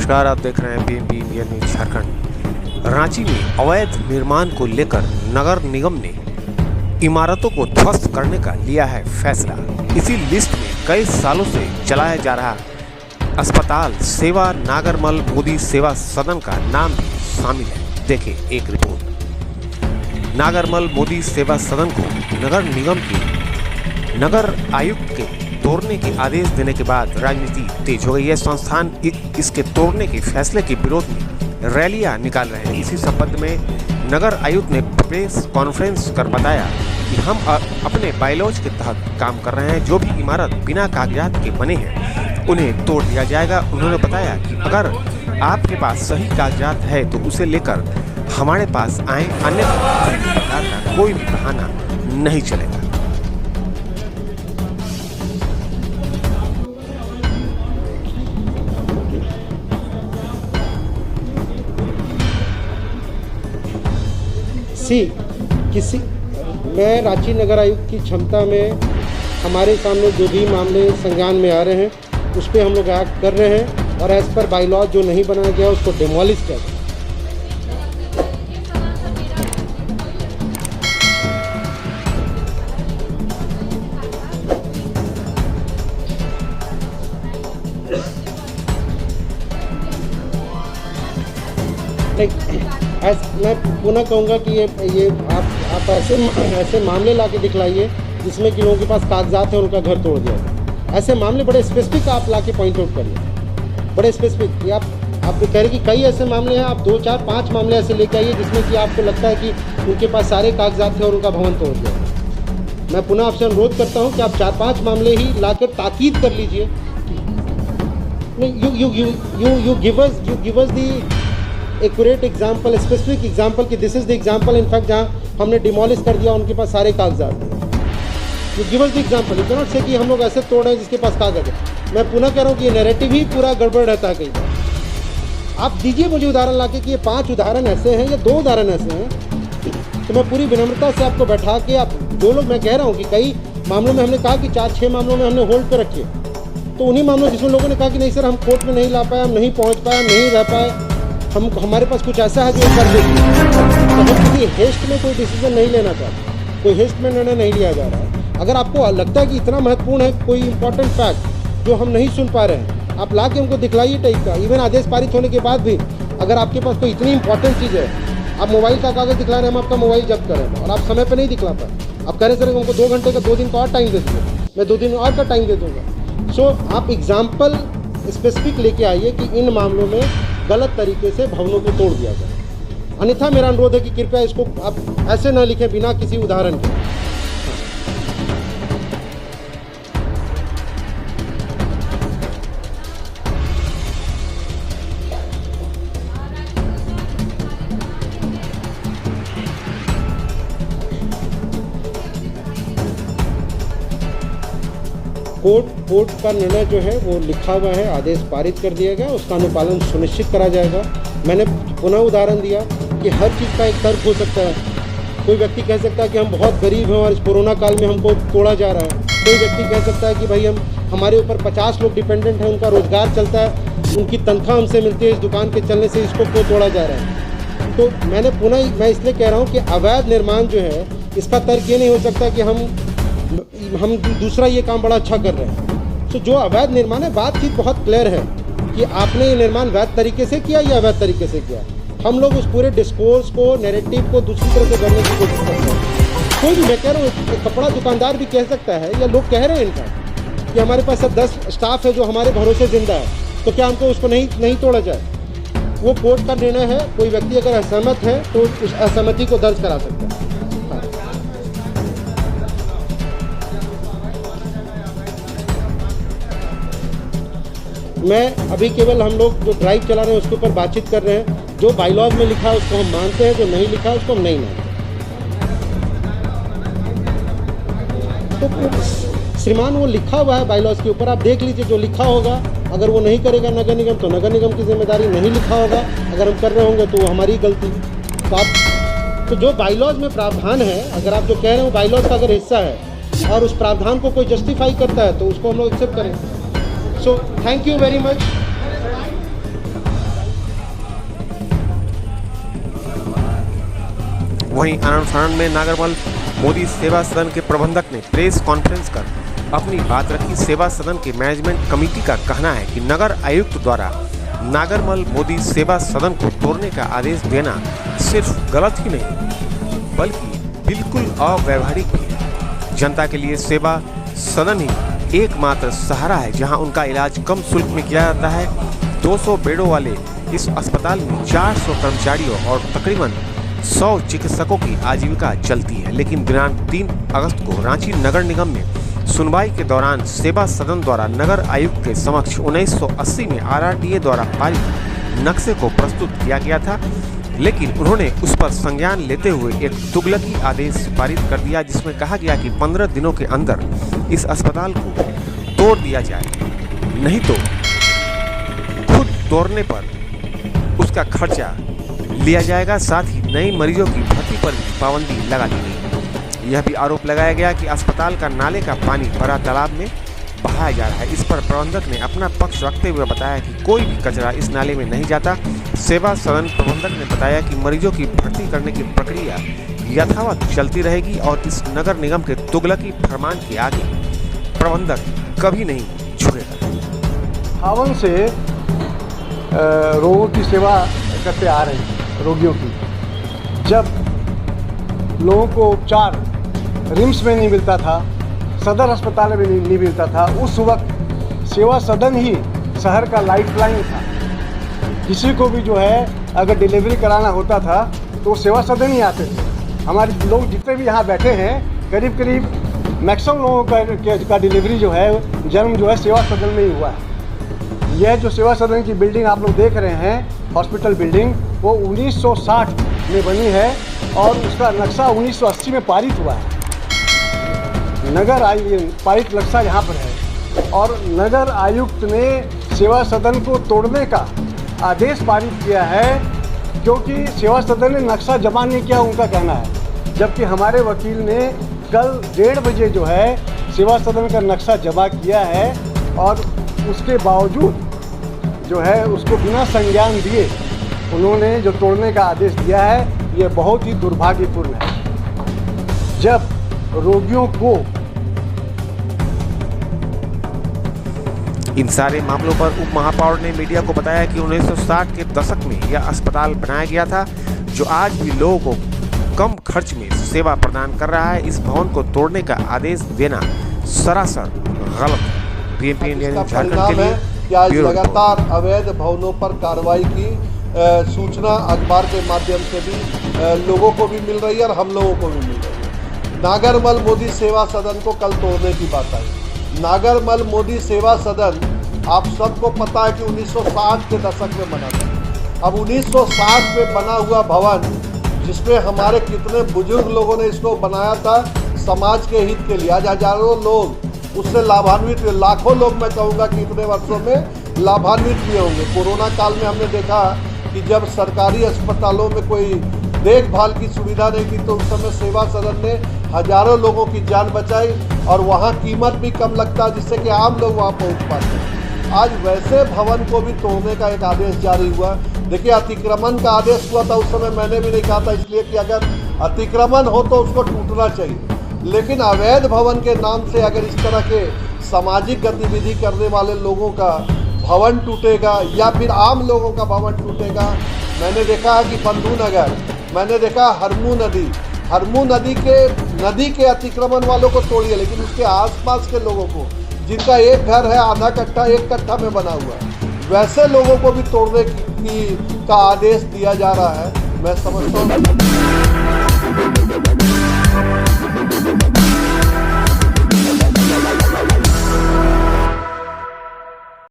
नमस्कार, आप देख रहे हैं PNB India news Jharkhand. Ranchi में अवैध निर्माण को लेकर नगर निगम ने इमारतों को ध्वस्त करने का लिया है फैसला। इसी लिस्ट में कई सालों से चलाया जा रहा अस्पताल सेवा नागरमल मोदी सेवा सदन का नाम भी शामिल है। देखिए एक रिपोर्ट। नागरमल मोदी सेवा सदन को नगर निगम के नगर आयुक्त के तोड़ने के आदेश देने के बाद राजनीति तेज हो गई है। संस्थान इसके तोड़ने के फैसले के विरोध में रैलियां निकाल रहे हैं। इसी संबंध में नगर आयुक्त ने प्रेस कॉन्फ्रेंस कर बताया कि हम अपने बायलॉज के तहत काम कर रहे हैं। जो भी इमारत बिना कागजात के बने हैं उन्हें तोड़ दिया जाएगा। उन्होंने बताया कि अगर आपके पास सही कागजात है तो उसे लेकर हमारे पास आए, अन्यथा प्रकार का कोई भी बहाना नहीं चलेगा। मैं रांची नगर आयुक्त की क्षमता में हमारे सामने जो भी मामले संज्ञान में आ रहे हैं उस पर हम लोग एक्ट कर रहे हैं और एज पर बाई लॉ जो नहीं बनाया गया उसको डिमोलिश कर रहे हैं। मैं पुनः कहूँगा कि ये आप ऐसे मामले ला के दिखलाइए जिसमें कि लोगों के पास कागजात है, उनका घर तोड़ दिया। ऐसे मामले बड़े स्पेसिफिक आप ला के पॉइंट आउट करिए, बड़े स्पेसिफिक कि आप कह रहे कि कई ऐसे मामले हैं, आप 2, 4, 5 मामले ऐसे लेके आइए जिसमें कि आपको लगता है कि उनके पास सारे कागजात थे और उनका भवन तोड़ दिया। मैं पुनः आपसे अनुरोध करता हूँ कि आप 4-5 मामले ही ला कर ताकीद कर लीजिए। You give us the accurate example, specific example कि this is the example in fact जहाँ हमने डिमोलिश कर दिया, उनके पास सारे कागजात हैं। You give us the example, you can not से कि हम लोग ऐसे तोड़ रहे हैं जिसके पास कागज है। मैं पुनः कह रहा हूँ कि ये नैरेटिव ही पूरा गड़बड़ रहता है कई बार। आप दीजिए मुझे उदाहरण लाके कि ये 5 उदाहरण ऐसे हैं या 2 उदाहरण ऐसे हैं, तो मैं पूरी विनम्रता से आपको बैठा के आप जो लोग, मैं कह रहा हूँ कि कई मामलों में हमने कहा कि 4-6 मामलों में हमने होल्ड पर रखे, तो उन्हीं मामलों जिसमें लोगों ने कहा कि नहीं सर हम कोर्ट में नहीं ला पाए, हम नहीं पहुँच पाए, हम नहीं रह पाए, हमारे पास कुछ ऐसा है जो कर देगी, तो हम किसी हेस्ट में कोई डिसीजन नहीं लेना चाहते, कोई हेस्ट में निर्णय नहीं लिया जा रहा है। अगर आपको लगता है कि इतना महत्वपूर्ण है कोई इंपॉर्टेंट फैक्ट जो हम नहीं सुन पा रहे हैं, आप ला के हमको दिखलाइए टाइप का। इवन आदेश पारित होने के बाद भी अगर आपके पास कोई इतनी इंपॉर्टेंट चीज़ है, आप मोबाइल का कागज़ दिखला रहे हैं, हम आपका मोबाइल जब्त करें और आप समय पर नहीं दिखला पाए, आप कह रहे सर हमको 2 घंटे का 2 दिन का और टाइम दे दीजिए, मैं 2 दिन और का टाइम दे दूँगा। सो आप एग्जाम्पल स्पेसिफिक लेके आइए कि इन मामलों में गलत तरीके से भवनों को तोड़ दिया जाए। अन्यथा मेरा अनुरोध है कि कृपया इसको आप ऐसे न लिखें बिना किसी उदाहरण के। कोर्ट का निर्णय जो है वो लिखा हुआ है, आदेश पारित कर दिया गया, उसका अनुपालन सुनिश्चित करा जाएगा। मैंने पुनः उदाहरण दिया कि हर चीज़ का एक तर्क हो सकता है। कोई व्यक्ति कह सकता है कि हम बहुत गरीब हैं और इस कोरोना काल में हमको तोड़ा जा रहा है। कोई व्यक्ति कह सकता है कि भाई हमारे ऊपर 50 लोग डिपेंडेंट हैं, उनका रोजगार चलता है, उनकी तनख्वाह हमसे मिलती है, इस दुकान के चलने से इसको क्यों तोड़ा जा रहा है। तो मैं इसलिए कह रहा हूँ कि अवैध निर्माण जो है इसका तर्क ये नहीं हो सकता कि हम दूसरा ये काम बड़ा अच्छा कर रहे हैं। तो जो अवैध निर्माण है, बातचीत बहुत क्लियर है कि आपने ये निर्माण वैध तरीके से किया या अवैध तरीके से किया। हम लोग उस पूरे डिस्कोर्स को, नैरेटिव को दूसरी तरह से करने की कोशिश करते हैं। कोई भी, मैं कह रहा हूँ कपड़ा दुकानदार भी कह सकता है या लोग कह रहे हैं इनका कि हमारे पास 10 स्टाफ है जो हमारे भरोसे जिंदा है, तो क्या हमको उसको नहीं तोड़ा जाए। वो कोर्ट का निर्णय है। कोई व्यक्ति अगर असहमत है तो उस असहमति को दर्ज करा सकता है। मैं अभी केवल हम लोग जो ड्राइव चला रहे हैं उसके ऊपर बातचीत कर रहे हैं। जो बाईलॉज में लिखा है उसको हम मानते हैं, जो नहीं लिखा है उसको हम नहीं मानते। तो श्रीमान वो लिखा हुआ है बाईलॉज के ऊपर, आप देख लीजिए जो लिखा होगा। अगर वो नहीं करेगा नगर निगम तो नगर निगम की जिम्मेदारी, नहीं लिखा होगा अगर हम कर रहे होंगे तो वो हमारी गलती। तो जो बाईलॉज में प्रावधान है, अगर आप जो कह रहे हो बाईलॉज का अगर हिस्सा है और उस प्रावधान को कोई जस्टिफाई करता है तो उसको हम लोग एक्सेप्ट करेंगे। So thank you very much. वहीं अनंतनाग में नागरमल मोदी सेवा सदन के प्रबंधक ने प्रेस कॉन्फ्रेंस कर अपनी बात रखी। सेवा सदन के मैनेजमेंट कमेटी का कहना है कि नगर आयुक्त द्वारा नागरमल मोदी सेवा सदन को तोड़ने का आदेश देना सिर्फ गलत ही नहीं बल्कि बिल्कुल अव्यवहारिक भी है। जनता के लिए सेवा सदन ही एकमात्र सहारा है जहां उनका इलाज कम शुल्क में किया जाता है। 200 बेडों वाले इस अस्पताल में 400 कर्मचारियों और तकरीबन 100 चिकित्सकों की आजीविका चलती है। लेकिन दिनांक 3 अगस्त को रांची नगर निगम में सुनवाई के दौरान सेवा सदन द्वारा नगर आयुक्त के समक्ष 1980 में RRTA द्वारा पारित नक्शे को प्रस्तुत किया गया था, लेकिन उन्होंने उस पर संज्ञान लेते हुए एक तुगलकी आदेश पारित कर दिया जिसमें कहा गया कि 15 दिनों के अंदर इस अस्पताल को तोड़ दिया जाए, नहीं तो खुद तोड़ने पर उसका खर्चा लिया जाएगा। साथ ही नए मरीजों की भर्ती पर भी पाबंदी लगा दी गई। यह भी आरोप लगाया गया कि अस्पताल का नाले का पानी बड़ा तालाब में बहाया जा रहा है। इस पर प्रबंधक ने अपना पक्ष रखते हुए बताया कि कोई भी कचरा इस नाले में नहीं जाता। सेवा सदन प्रबंधक ने बताया कि मरीजों की भर्ती करने की प्रक्रिया यथावत चलती रहेगी और इस नगर निगम के तुगलकी फरमान के आगे प्रबंधक कभी नहीं झुकेगा। हावन से रोगियों की सेवा करते आ रहे हैं। रोगियों की जब लोगों को उपचार रिम्स में नहीं मिलता था, सदर अस्पताल में नहीं मिलता था, उस वक्त सेवा सदन ही शहर का लाइफलाइन था। किसी को भी जो है अगर डिलीवरी कराना होता था तो सेवा सदन ही आते थे। हमारे लोग जितने भी यहाँ बैठे हैं करीब करीब मैक्सिमम लोगों का डिलीवरी जो है जन्म जो है सेवा सदन में ही हुआ है। यह जो सेवा सदन की बिल्डिंग आप लोग देख रहे हैं, हॉस्पिटल बिल्डिंग, वो 1960 में बनी है और उसका नक्शा 1980 में पारित हुआ है। नगर आयुक्त पारित नक्शा यहाँ पर है और नगर आयुक्त ने सेवा सदन को तोड़ने का आदेश पारित किया है क्योंकि सेवा सदन ने नक्शा जमा नहीं किया, उनका कहना है। जबकि हमारे वकील ने कल 1:30 बजे जो है सेवा सदन का नक्शा जमा किया है और उसके बावजूद जो है उसको बिना संज्ञान दिए उन्होंने जो तोड़ने का आदेश दिया है, ये बहुत ही दुर्भाग्यपूर्ण है। जब रोगियों को इन सारे मामलों पर उप महापौर ने मीडिया को बताया कि 1960 के दशक में यह अस्पताल बनाया गया था जो आज भी लोगों को कम खर्च में सेवा प्रदान कर रहा है। इस भवन को तोड़ने का आदेश देना सरासर गलत है। PMP इंडिया न्यूज़ झारखंड के लिए कि आज लगातार अवैध भवनों पर कार्रवाई की सूचना अखबार के माध्यम से भी लोगों को भी मिल रही है और हम लोगों को भी मिल रही है। नागरमल मोदी सेवा सदन को कल तोड़ने की बात आई। नागरमल मोदी सेवा सदन आप सबको पता है कि 1960 के दशक में बना था। अब 1960 में बना हुआ भवन जिसमें हमारे कितने बुजुर्ग लोगों ने इसको बनाया था समाज के हित के लिए, आज हजारों लोग उससे लाभान्वित हुए, लाखों लोग मैं कहूँगा कि इतने वर्षों में लाभान्वित हुए होंगे। कोरोना काल में हमने देखा कि जब सरकारी अस्पतालों में कोई देखभाल की सुविधा नहीं थी तो उस समय सेवा सदन ने हजारों लोगों की जान बचाई और वहाँ कीमत भी कम लगता जिससे कि आम लोग वहाँ पहुँच पाते। आज वैसे भवन को भी तोड़ने का एक आदेश जारी हुआ। देखिए, अतिक्रमण का आदेश हुआ था उस समय, मैंने भी नहीं कहा था इसलिए कि अगर अतिक्रमण हो तो उसको टूटना चाहिए, लेकिन अवैध भवन के नाम से अगर इस तरह के सामाजिक गतिविधि करने वाले लोगों का भवन टूटेगा या फिर आम लोगों का भवन टूटेगा। मैंने देखा है कि बंधु नगर, मैंने देखा हरमू नदी के अतिक्रमण वालों को तोड़िए, लेकिन उसके आसपास के लोगों को जिनका एक घर है आधा कट्ठा एक कट्ठा में बना हुआ है, वैसे लोगों को भी तोड़ने का आदेश दिया जा रहा है। मैं समझता हूँ